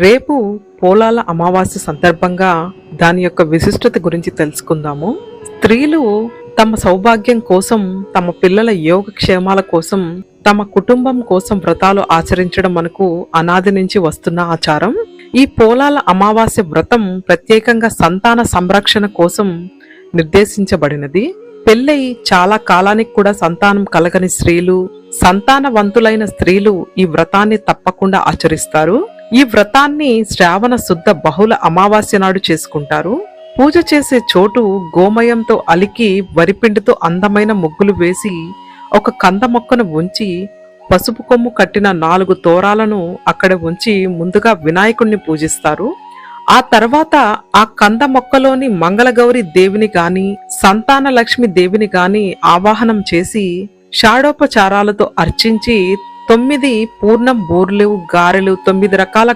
రేపు పోలాల అమావాస్య సందర్భంగా దాని యొక్క విశిష్టత గురించి తెలుసుకుందాము. స్త్రీలు తమ సౌభాగ్యం కోసం, తమ పిల్లల యోగక్షేమాల కోసం, తమ కుటుంబం కోసం వ్రతాలు ఆచరించడం మనకు అనాది నుంచి వస్తున్న ఆచారం. ఈ పోలాల అమావాస్య వ్రతం ప్రత్యేకంగా సంతాన సంరక్షణ కోసం నిర్దేశించబడినది. పెళ్ళై చాలా కాలానికి కూడా సంతానం కలగని స్త్రీలు, సంతానవంతులైన స్త్రీలు ఈ వ్రతాన్ని తప్పకుండా ఆచరిస్తారు. ఈ వ్రతాన్ని శ్రావణ శుద్ధ బహుళ అమావాస్య నాడు చేసుకుంటారు. పూజ చేసే చోటు గోమయంతో అలికి వరిపిండితో అందమైన ముగ్గులు వేసి ఒక కంద మొక్కను ఉంచి పసుపు కొమ్ము కట్టిన 4 తోరాలను అక్కడ ఉంచి ముందుగా వినాయకుణ్ణి పూజిస్తారు. ఆ తర్వాత ఆ కంద మొక్కలోని మంగళగౌరి దేవిని గాని, సంతాన లక్ష్మి దేవిని గాని ఆవాహనం చేసి షాడోపచారాలతో అర్చించి 9 పూర్ణం బూర్లు, గారెలు, 9 రకాల